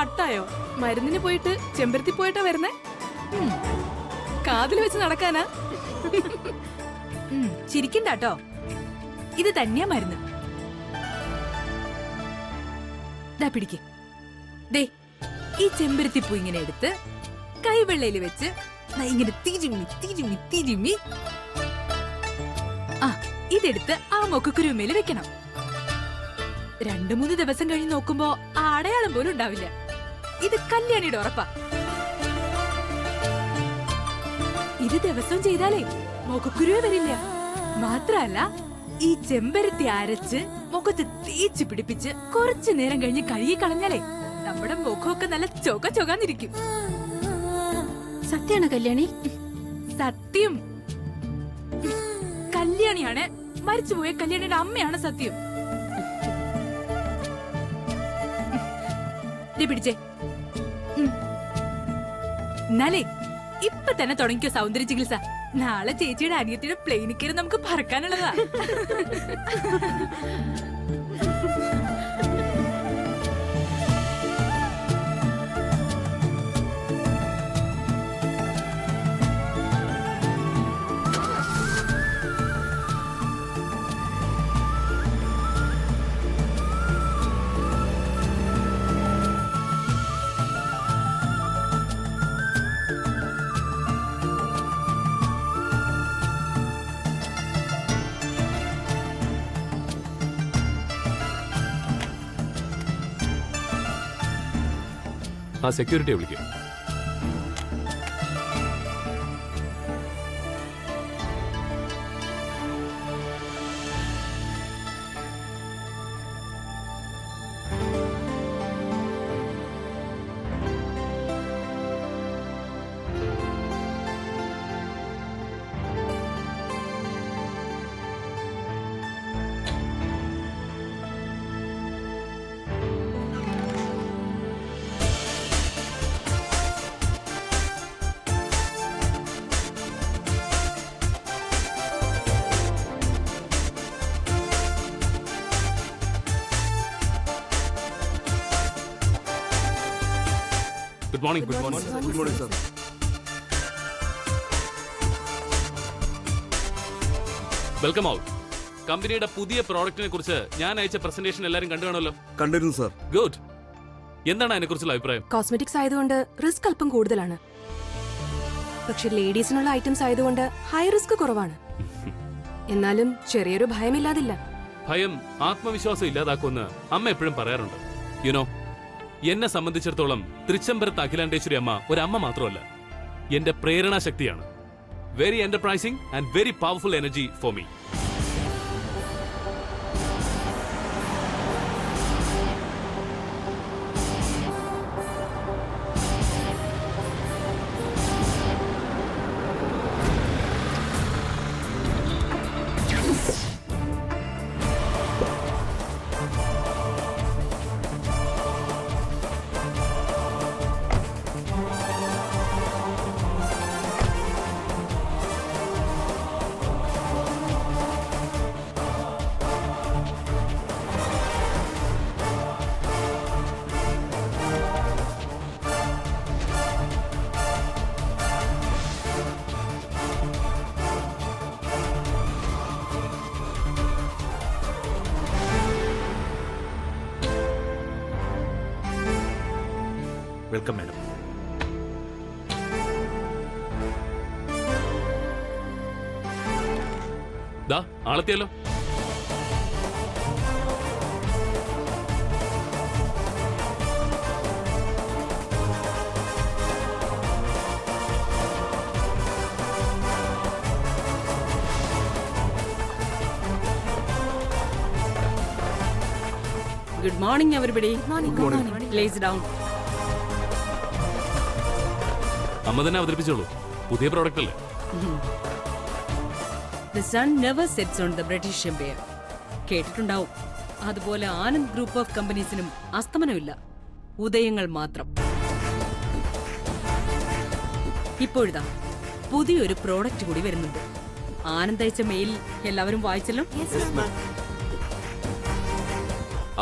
വട്ടായോ? മരുന്നിന് പോയിട്ട് ചെമ്പരത്തി പോയിട്ടാ വരുന്നേ? കാതിൽ വെച്ച് നടക്കാനാ? ചിരിക്കണ്ടാട്ടോ, ഇത് തന്നെയാ മരുന്ന്. ദാ പിടിക്ക്. ദേ ഈ ചെമ്പരത്തിപ്പൂ ഇങ്ങനെ എടുത്ത് കൈവെള്ളയിൽ വെച്ച് ഇങ്ങനെ തിരുമ്മി തിരുമ്മി തിരുമ്മി ഇതെടുത്ത് ആ മൊക്കുരുമേല് വെക്കണം. 2-3 ദിവസം കഴിഞ്ഞ് നോക്കുമ്പോ ആ അടയാളം പോലും ഉണ്ടാവില്ല. ഇത് കല്യാണിയുടെ ഉറപ്പാ. ഇത് ദിവസം ചെയ്താലേ മുഖക്കുരുവേ വരില്ല. മാത്രല്ല ഈ ചെമ്പരത്തി അരച്ച് മുഖത്ത് തേച്ച് പിടിപ്പിച്ച് കുറച്ചു നേരം കഴിഞ്ഞ് കഴുകി കളഞ്ഞാലേ നമ്മുടെ മുഖമൊക്കെ നല്ല ചൊകാന്നിരിക്കും. സത്യാണ് കല്യാണി? സത്യം. കല്യാണിയാണ് മരിച്ചുപോയ കല്യാണിയുടെ അമ്മയാണ് സത്യം. പിടിച്ചേ. എന്നാലേ ഇപ്പൊ തന്നെ തുടങ്ങിക്കോ സൗന്ദര്യ ചികിത്സ. നാളെ ചേച്ചിയുടെ അനിയത്തിയുടെ പ്ലെയിനിൽ കയറി നമുക്ക് പറക്കാനുള്ളതാ. ആ സെക്യൂരിറ്റിയെ വിളിക്കും. Good morning. Good morning, sir. Welcome all. കമ്പനിയുടെ പുതിയ പ്രോഡക്റ്റിനെ കുറിച്ച് ഞാൻ അയച്ച പ്രസന്റേഷൻ എല്ലാവരും കണ്ടു കാണുമല്ലോ. കണ്ടിരുന്നു സർ. ഗുഡ്. എന്താണ് അതിനെക്കുറിച്ചുള്ള അഭിപ്രായം? കോസ്മെറ്റിക്സ് ആയതുകൊണ്ട് റിസ്ക് അല്പം കൂടുതലാണ്. പക്ഷെ ലേഡീസിനുള്ള ഐറ്റംസ് ആയതുകൊണ്ട് ഹൈ റിസ്ക് കുറവാണ്. എന്നാലും ചെറിയൊരു ഭയമില്ലാതില്ല. ഭയം ആത്മവിശ്വാസം ഇല്ലാതാക്കുമെന്ന് അമ്മ എപ്പോഴും പറയാറുണ്ട്. യുനോ, എന്നെ സംബന്ധിച്ചിടത്തോളം തൃച്ചംബരത്ത് അഖിലാണ്ടേശ്വരി അമ്മ ഒരു അമ്മ മാത്രമല്ല, എന്റെ പ്രേരണാശക്തിയാണ്. Very enterprising and very powerful energy for me. Welcome madam. ദാ ആളെത്തിയല്ലോ. Good morning, everybody. Good morning. Please down. അമ്മ തന്നെ അവതരിപ്പിച്ചോളൂ. പുതിയ പ്രോഡക്റ്റ് അല്ലേ? The sun never sets on the British Empire. കേട്ടിട്ടുണ്ടാവും. അതുപോലെ ആനന്ദ് ഗ്രൂപ്പ് ഓഫ് കമ്പനീസിനും അസ്തമനമില്ല, ഉദയങ്ങൾ മാത്രം. ഇപ്പോഴിതാ പുതിയൊരു പ്രോഡക്റ്റ് കൂടി വരുന്നുണ്ട്. ആനന്ദ് അയച്ച മെയിൽ എല്ലാവരും വായിച്ചല്ലോ.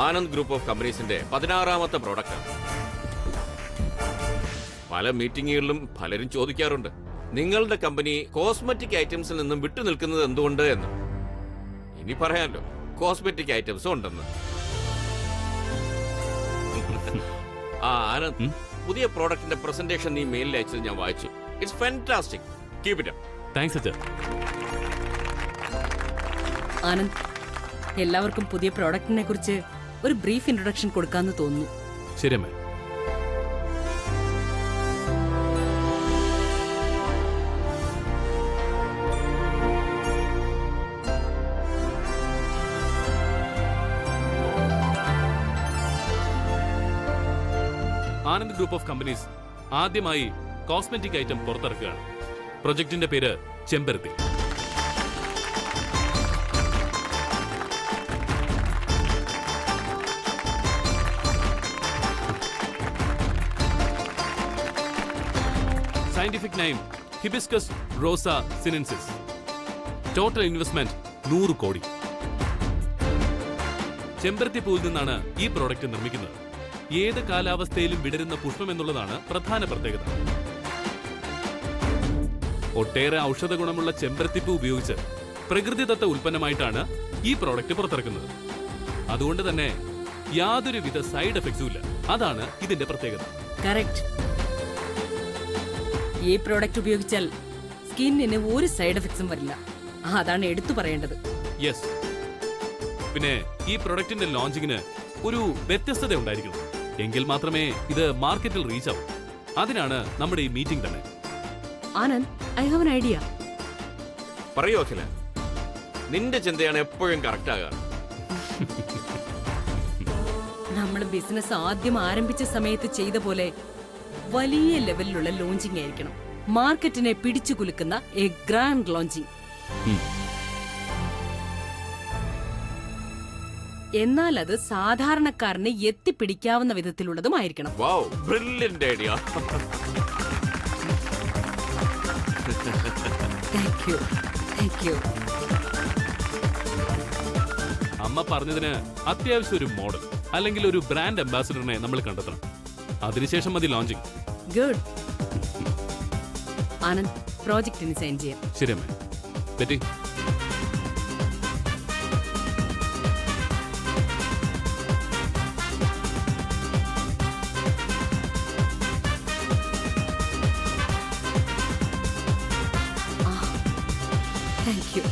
ആനന്ദ് ഗ്രൂപ്പ് ഓഫ് കമ്പനീസിന്റെ 16ാമത്തെ പ്രോഡക്റ്റ്. പല മീറ്റിങ്ങുകളിലും പലരും ചോദിക്കാറുണ്ട്, നിങ്ങളുടെ കമ്പനി കോസ്മെറ്റിക് ഐറ്റംസിൽ നിന്നും വിട്ടു നിൽക്കുന്നത് എന്തുകൊണ്ട് എന്ന്. ഇനി പറയാമല്ലോ, കോസ്മെറ്റിക് ഐറ്റംസും ഉണ്ടെന്ന്. ആ ആനന്ദ്, പുതിയ പ്രോഡക്റ്റിന്റെ പ്രസന്റേഷൻ നീ മെയിലിൽ അയച്ചത് ഞാൻ വായിച്ചു. It's fantastic. Keep it up. Thanks അച്ഛാ. ആനന്ദ്, എല്ലാവർക്കും പുതിയ പ്രോഡക്റ്റിനെ കുറിച്ച് ഒരു ബ്രീഫ് ഇൻട്രൊഡക്ഷൻ കൊടുക്കാന്ന് തോന്നുന്നു. ശരി അമ്മേ. ആനന്ദ് ഗ്രൂപ്പ് ഓഫ് കമ്പനീസ് ആദ്യമായി കോസ്മെറ്റിക് ഐറ്റം പുറത്തിറക്കുകയാണ്. പ്രൊജക്ടിന്റെ പേര് ചെമ്പരത്തി. സയന്റിഫിക് നെയിം ഹിബിസ്കസ് റോസ സിനൻസിസ്. ടോട്ടൽ ഇൻവെസ്റ്റ്മെന്റ് 100 കോടി. ചെമ്പരത്തി പൂവിൽ നിന്നാണ് ഈ പ്രോഡക്റ്റ് നിർമ്മിക്കുന്നത്. ഏത് കാലാവസ്ഥയിലും വിടരുന്ന പുഷ്പം എന്നുള്ളതാണ് പ്രധാന പ്രത്യേകത. ഒട്ടേറെ ഔഷധ ഗുണമുള്ള ചെമ്പരത്തിപ്പൂ ഉപയോഗിച്ച് പ്രകൃതിദത്ത ഉൽപ്പന്നമായിട്ടാണ് ഈ പ്രോഡക്റ്റ് പുറത്തിറക്കുന്നത്. അതുകൊണ്ട് തന്നെ യാതൊരുവിധ സൈഡ് എഫക്ട്സും ഇല്ല. അതാണ് ഇതിന്റെ പ്രത്യേകത. കറക്റ്റ്. ഈ പ്രോഡക്റ്റ് ഉപയോഗിച്ചാൽ സ്കിന്നിന് ഒരു സൈഡ് എഫക്ട്സും വരില്ല. അതാണ് എടുത്തു പറയേണ്ടത്. യെസ്. പിന്നെ ഈ പ്രൊഡക്റ്റിന്റെ ലോഞ്ചിങ്ങിന് ഒരു വ്യത്യസ്തത ഉണ്ടായിരിക്കണം. എങ്കിൽ മാത്രമേ ഇത് മാർക്കറ്റിൽ റീച്ച് ആവൂ. അതിനാണ് നമ്മുടെ ഈ മീറ്റിംഗ് തന്നെ. Anand, I have an idea. പറയൂ അഖില, നിന്റെ ചിന്തയാണ് എപ്പോഴും കറക്റ്റ് ആകാറ്. നമ്മൾ ബിസിനസ് ആദ്യം ആരംഭിച്ച സമയത്ത് ചെയ്ത പോലെ വലിയ ലെവലിലുള്ള ലോഞ്ചിങ് ആയിരിക്കണം. മാർക്കറ്റിനെ പിടിച്ചു കുലുക്കുന്ന എ ഗ്രാൻഡ് ലോഞ്ചിങ്. എന്നാൽ അത് സാധാരണക്കാരന് എത്തിപ്പിടിക്കാവുന്ന വിധത്തിലുള്ളതുമായിരിക്കണം. Wow, brilliant idea. Thank you, thank you. അമ്മ പറഞ്ഞതിന് അത്യാവശ്യം ഒരു മോഡൽ അല്ലെങ്കിൽ ഒരു ബ്രാൻഡ് അംബാസിഡറിനെ നമ്മൾ കണ്ടെത്തണം. അതിനുശേഷം മതി ലോഞ്ചിങ്. ഗുഡ്. ആനന്ദ്, പ്രോജക്റ്റിന് സൈൻ ചെയ്യാം. ശരി അമ്മേ. ബെറ്റി. Thank you.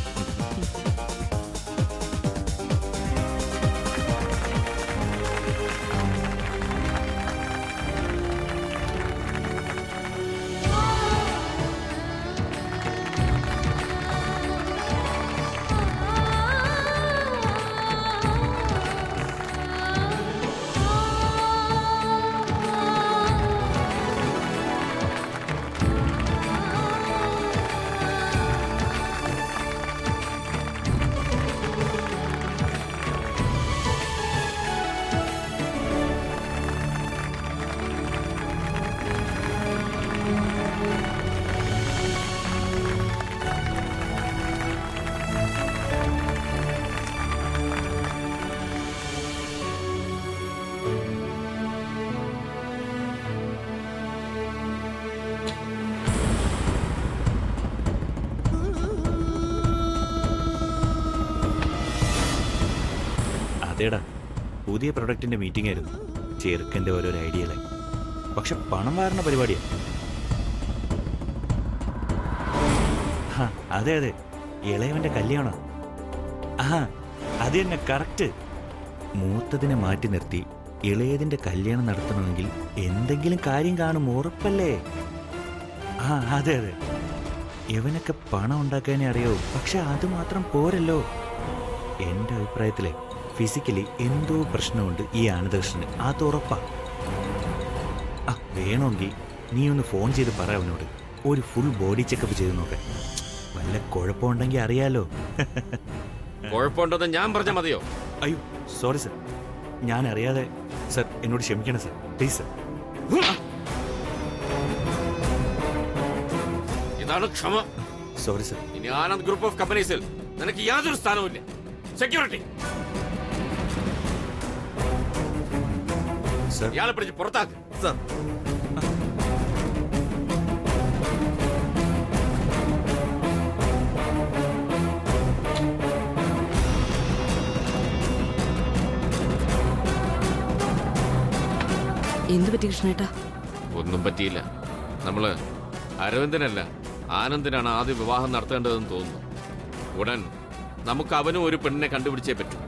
അതേടാ, പുതിയ പ്രൊഡക്റ്റിന്റെ മീറ്റിംഗ് ആയിരുന്നു. ചെറുക്കൻ്റെ ഓരോരോ ഐഡിയകളായി. പക്ഷെ പണം വാരണ പരിപാടിയാണ്. അതെ അതെ, ഇളയവന്റെ കല്യാണം. അത് തന്നെ കറക്റ്റ്. മൂത്തതിനെ മാറ്റി നിർത്തി ഇളയതിന്റെ കല്യാണം നടത്തണമെങ്കിൽ എന്തെങ്കിലും കാര്യം കാണും, ഉറപ്പല്ലേ? അതെ അതെ, ഇവനൊക്കെ പണം ഉണ്ടാക്കാനേ അറിയാവൂ. പക്ഷെ അത് മാത്രം പോരല്ലോ. എൻ്റെ അഭിപ്രായത്തിലെ ഫിസിക്കലി എന്തോ പ്രശ്നമുണ്ട് ഈ ആനന്ദകൃഷ്ണന്, അത് ഉറപ്പാ. വേണമെങ്കിൽ നീ ഒന്ന് ഫോൺ ചെയ്ത് പറ അവനോട്, ഒരു ഫുൾ ബോഡി ചെക്കപ്പ് ചെയ്ത് നോക്കാൻ. വല്ല കുഴപ്പമുണ്ടെങ്കിൽ അറിയാലോ. കുഴപ്പമുണ്ടെന്ന് ഞാൻ പറഞ്ഞാൽ മതിയോ? അയ്യോ സോറി സർ, ഞാൻ അറിയാതെ. സർ എന്നോട് ക്ഷമിക്കണം സർ, പ്ലീസ് സർ. ഇതാണ് ക്ഷമ. Sorry sir. ഇനി ആനന്ദ് ഗ്രൂപ്പ് ഓഫ് കമ്പനീസിൽ നിനക്ക് യാതൊരു സ്ഥാനവുമില്ല. സെക്യൂരിറ്റി, സർ ഇയാളെ പിടിച്ച് പുറത്താക്ക്. സർ. എന്തു പറ്റി കൃഷ്ണേട്ടാ? ഒന്നും പറ്റിയില്ല. നമ്മള് അരവിന്ദനല്ല ആനന്ദിനാണ് ആദ്യം വിവാഹം നടത്തേണ്ടതെന്ന് തോന്നുന്നു. ഉടൻ നമുക്ക് അവനും ഒരു പെണ്ണിനെ കണ്ടുപിടിച്ചേ പറ്റൂ.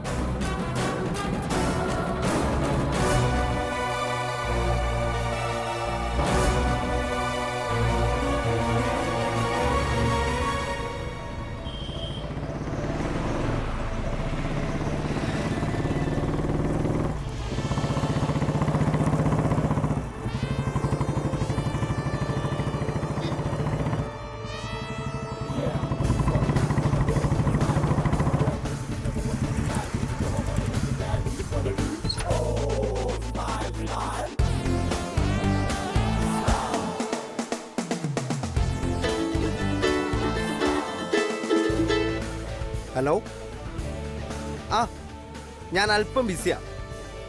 ഹലോ, ആ ഞാൻ അല്പം ബിസിയാ.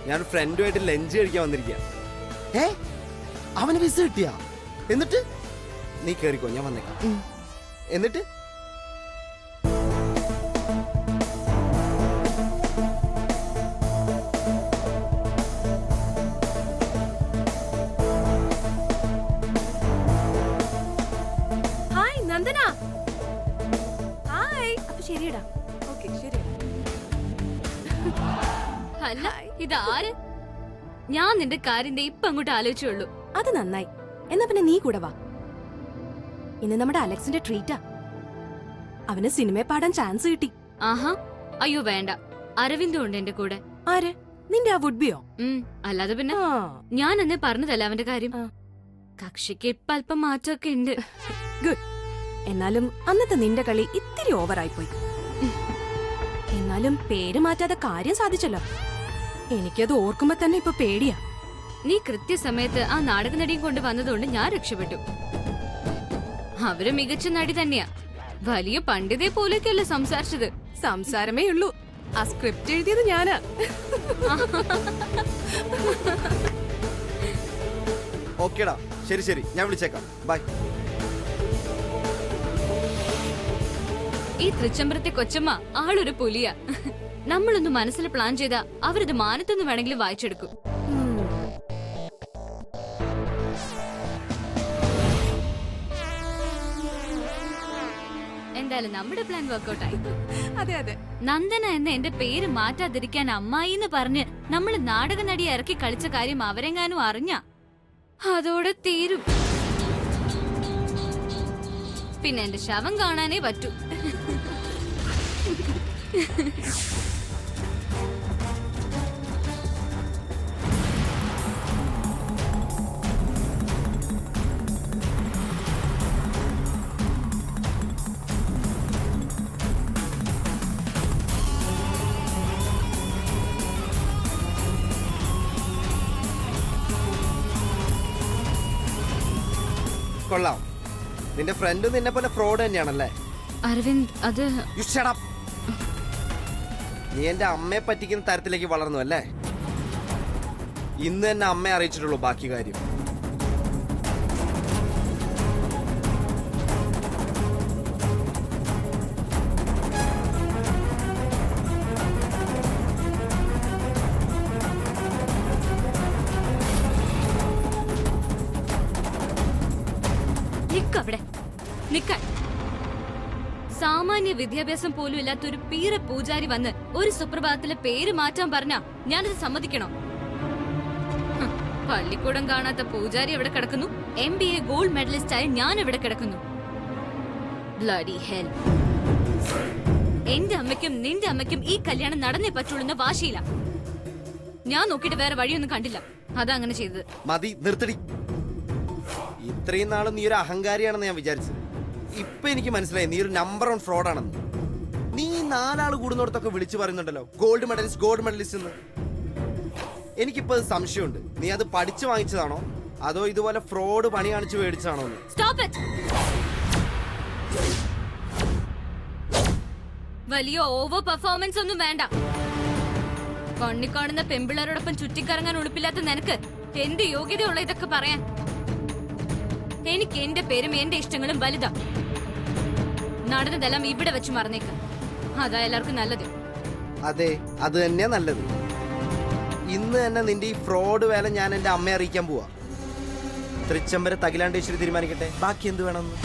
ഞാൻ ഫ്രണ്ടുമായിട്ട് ലഞ്ച് കഴിക്കാൻ വന്നിരിക്കുക. അവന് വിസ കിട്ടിയാ? എന്നിട്ട് നീ കേറിക്കോ, ഞാൻ വന്നേക്കാം. എന്നിട്ട് ഹായ് നന്ദന. ഹായ്. അപ്പൊ ശരിയടാ. ഓക്കെ ശരി. അല്ല ഇതാര്? ഞാൻ നിന്റെ കാര്യം ഇപ്പൊ അങ്ങോട്ട് ആലോചിച്ചുള്ളൂ. അത് നന്നായി. എന്നാ പിന്നെ നീ കൂടെ വാ. ഇന്ന് നമ്മുടെ അലക്സിന്റെ ട്രീറ്റാ. അവന് സിനിമയെ പാടാൻ ചാൻസ് കിട്ടി. ആഹാ, അയ്യോ വേണ്ട. അരവിന്ദും ഉണ്ട് എന്റെ കൂടെ. ആര്? നിന്റെ ആ വുഡ്ബിയോ? അല്ലാതെ പിന്നെ ആ. ഞാൻ അന്ന് പറഞ്ഞതല്ല അവന്റെ കാര്യം. ആ. കക്ഷിക്ക് ഇപ്പൊ അല്പം മാറ്റമൊക്കെ ഉണ്ട്. ഗുഡ്. എന്നാലും അന്നത്തെ നിന്റെ കളി ഇത്തിരി ഓവറായിപ്പോയി. എന്നാലും പേര് മാറ്റാതെ കാര്യം സാധിച്ചല്ലോ. എനിക്കത് ഓർക്കുമ്പോ തന്നെ ഇപ്പൊ പേടിയാ. നീ കൃത്യസമയത്ത് ആ നാടക നടിയും കൊണ്ട് വന്നതുകൊണ്ട് ഞാൻ രക്ഷപ്പെട്ടു. അവര് മികച്ച നടി തന്നെയാ. വലിയ പണ്ഡിതയെ പോലെയൊക്കെയല്ല സംസാരിച്ചത്. സംസാരമേ ഉള്ളൂ. ആ സ്ക്രിപ്റ്റ് എഴുതിയത് ഞാനാ. ഓക്കേടാ, ശരി ശരി, ഞാൻ വിളിച്ചേക്കാം. ബൈ. ഈ തൃച്ചംബരത്തെ കൊച്ചമ്മ ആളൊരു പുലിയാ. നമ്മളൊന്ന് മനസ്സിൽ പ്ലാൻ ചെയ്താ അവരിത് മാനത്തൊന്ന് വേണമെങ്കിലും വായിച്ചെടുക്കും. എന്തായാലും നമ്മുടെ പ്ലാൻ വർക്കൗട്ടായി. അതെ അതെ. നന്ദന എന്ന എന്റെ പേര് മാറ്റാതിരിക്കാൻ അമ്മായിന്ന് പറഞ്ഞ് നമ്മൾ നാടക നടിയെ ഇറക്കി കളിച്ച കാര്യം അവരെങ്ങാനും അറിഞ്ഞ അതോടെ തീരും. പിന്നെ എന്റെ ശവം കാണാനേ പറ്റൂ. കൊള്ളാം. നിന്റെ ഫ്രണ്ട് നിന്നെ പോലെ ഫ്രോഡ് തന്നെയാണല്ലേ? അരവിന്ദ്, അത് You shut up. നീ എന്റെ അമ്മയെ പറ്റിക്കുന്ന തരത്തിലേക്ക് വളർന്നു അല്ലേ? ഇന്ന് തന്നെ അമ്മയെ അറിയിച്ചിട്ടുള്ളൂ ബാക്കി കാര്യം. നിക്കവിടെ, നിക്കാൻ. സാമാന്യ വിദ്യാഭ്യാസം പോലും ഇല്ലാത്ത ഒരു പീറ പൂജാരി വന്ന് ഒരു സുപ്രഭാതത്തിലെ പേര് മാറ്റാൻ പറഞ്ഞാ ഞാനത് സമ്മതിക്കണോ? പള്ളിക്കൂടം കാണാത്ത പൂജാരി എവിടെ കിടക്കുന്നു? MBA ഗോൾഡ് മെഡലിസ്റ്റ് ആയ ഞാൻ എവിടെ കിടക്കുന്നു? Bloody hell. എന്റെ അമ്മയ്ക്കും നിന്റെ അമ്മയ്ക്കും ഈ കല്യാണം നടന്നേ പറ്റുള്ളൂ വാശിയില്ല. ഞാൻ നോക്കിയിട്ട് വേറെ വഴിയൊന്നും കണ്ടില്ല. അതാ അങ്ങനെ ചെയ്തത്. മതി, നിർത്തടി. ഇത്രയും നാളും നീ ഒരു അഹങ്കാരിയാണെന്ന് ഞാൻ വിചാരിച്ചത്. ഇപ്പൊ എനിക്ക് മനസ്സിലായി നീ ഒരു നമ്പർ 1 ഫ്രോഡാണെന്ന്. നീ 4 ആള് കൂടുന്നിടത്തൊക്കെ വിളിച്ചു പറയുന്നുണ്ടല്ലോ ഗോൾഡ് മെഡലിസ്റ്റ് എന്ന്. എനിക്കിപ്പോ സംശയമുണ്ട്, നീ അത് പഠിച്ചു വാങ്ങിച്ചതാണോ അതോ ഇതുപോലെ ഫ്രോഡ് പണി കാണിച്ച് മേടിച്ചതാണോ എന്ന്. Stop it. വലിയ ഓവർ പെർഫോമൻസ് ഒന്നും വേണ്ട. കണ്ണിക്കാണുന്ന പെമ്പിള്ളേരോടൊപ്പം ചുറ്റിക്കറങ്ങാൻ ഉളുപ്പില്ലാത്ത നിനക്ക് എന്ത് യോഗ്യതയുള്ള ഇതൊക്കെ പറയാൻ? എനിക്ക് എന്റെ പേരും എന്റെ ഇഷ്ടങ്ങളും വലുതാ. നടന്നതെല്ലാം ഇവിടെ വെച്ച് മറന്നേക്ക്. അതാ എല്ലാവർക്കും നല്ലത്. അതെ, അത് തന്നെയാ നല്ലത്. ഇന്ന് തന്നെ നിന്റെ ഈ ഫ്രോഡ് വേല ഞാൻ എൻ്റെ അമ്മയെ അറിയിക്കാൻ പോവാ. തൃച്ചംബരത്ത് അഖിലാണ്ടേശ്വരി തീരുമാനിക്കട്ടെ ബാക്കി എന്ത് വേണമെന്ന്.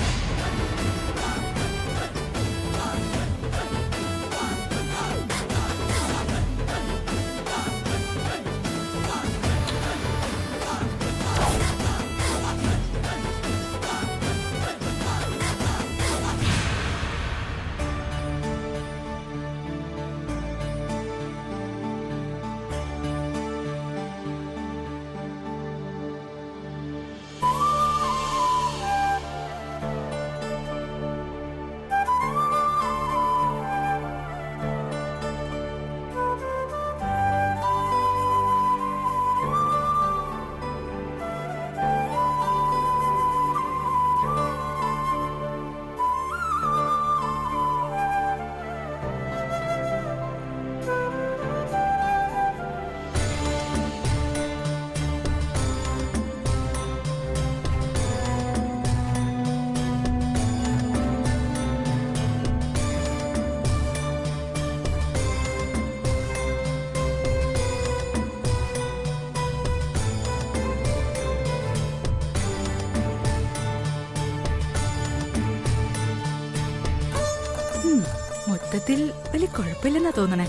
മൊത്തത്തിൽ വലിയ കുഴപ്പമില്ലെന്നാ തോന്നണേ.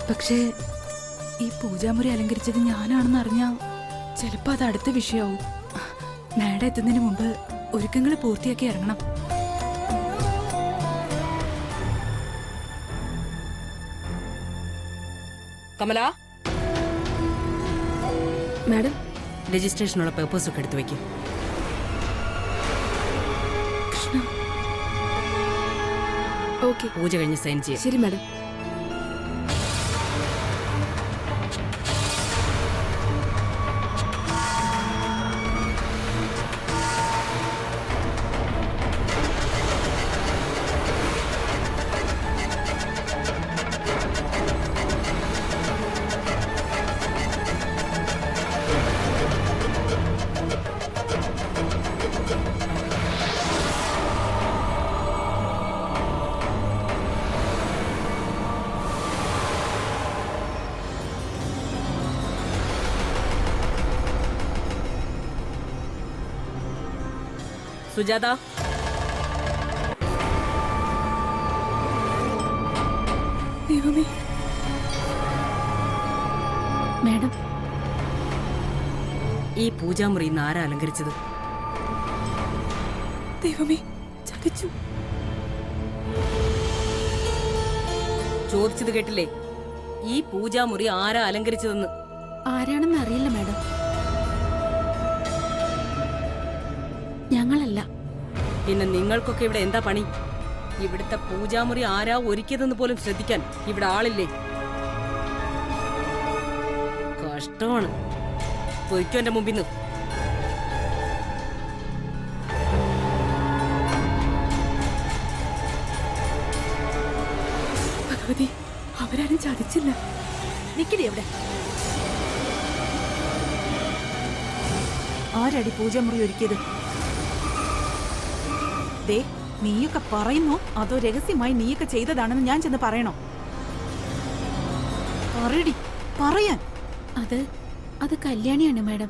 പക്ഷേ ഈ പൂജാമുറി അലങ്കരിച്ചത് ഞാനാണെന്ന് അറിഞ്ഞാ ചിലപ്പോ അത് അടുത്ത വിഷയാവും. മാഡം എത്തുന്നതിന് മുമ്പ് ഒരുക്കങ്ങൾ പൂർത്തിയാക്കി ഇറങ്ങണം. കമല, മാഡം, രജിസ്ട്രേഷനുള്ള പേപ്പേഴ്സ് ഒക്കെ എടുത്തു വെക്കും. ഓക്കെ. പൂജ കഴിഞ്ഞ് സൈൻ ചെയ്യാം. ശരി മാഡം. സുജാത, ദൈവമേ, മാഡം, ഈ പൂജാമുറി ഇന്ന് ആരാ അലങ്കരിച്ചത്? ദൈവമേ, ചതിച്ചു. ചോദിച്ചത് കേട്ടില്ലേ? ഈ പൂജാമുറി ആരാ അലങ്കരിച്ചതെന്ന്. ആരാണെന്ന് അറിയില്ല മാഡം. ഞങ്ങളല്ല. പിന്നെ നിങ്ങൾക്കൊക്കെ ഇവിടെ എന്താ പണി? ഇവിടുത്തെ പൂജാമുറി ആരാ ഒരുക്കിയതെന്ന് പോലും ശ്രദ്ധിക്കാൻ ഇവിടെ ആളില്ലേ? കഷ്ടമാണ്. പൊയ്ക്കോ എന്റെ മുമ്പിൽ നിന്ന്. ഭഗവതി, അവരാരും ചതിച്ചില്ല. നിക്കടി അവിടെ. ആരടി പൂജാമുറി ഒരുക്കിയത്? ദേ, നീയൊക്കെ പറയുന്നു അതോ രഹസ്യമായി നീയൊക്കെ ചെയ്തതാണെന്ന് ഞാൻ ചെന്ന് പറയണോ? പറയടി, പറയാൻ. അത് കല്യാണിയാണ് മാഡം.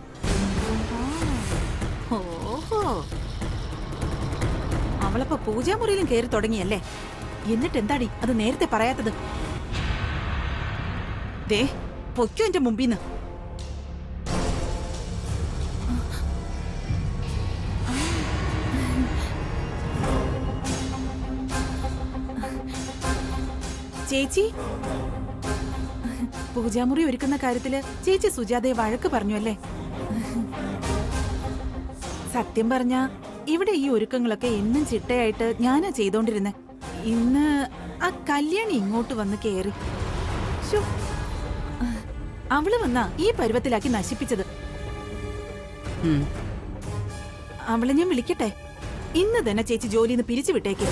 ഓഹോ, അവളപ്പോ പൂജാമുറിയിലും കയറി തുടങ്ങിയല്ലേ? എന്നിട്ട് എന്താടി അത് നേരത്തെ പറയാത്തത്? ദേ, പൊയ്ക്കോ എന്റെ മുമ്പിന്ന്. ചേച്ചി, പൂജാമുറി ഒരുക്കുന്ന കാര്യത്തില് ചേച്ചി സുജാതയെ വഴക്ക് പറഞ്ഞു അല്ലേ? സത്യം പറഞ്ഞ ഇവിടെ ഈ ഒരുക്കങ്ങളൊക്കെ എന്നും ചിട്ടയായിട്ട് ഞാനാ ചെയ്തോണ്ടിരുന്നെ. ഇന്ന് ആ കല്യാണി ഇങ്ങോട്ട് വന്ന് കേറി. ശ്ശോ, അവള് വന്നാ ഈ പരുവത്തിലാക്കി നശിപ്പിച്ചത്. അവളെ ഞാൻ വിളിക്കട്ടെ? ഇന്ന് തന്നെ ചേച്ചി ജോലിന്ന് പിരിച്ചു വിട്ടേക്ക്.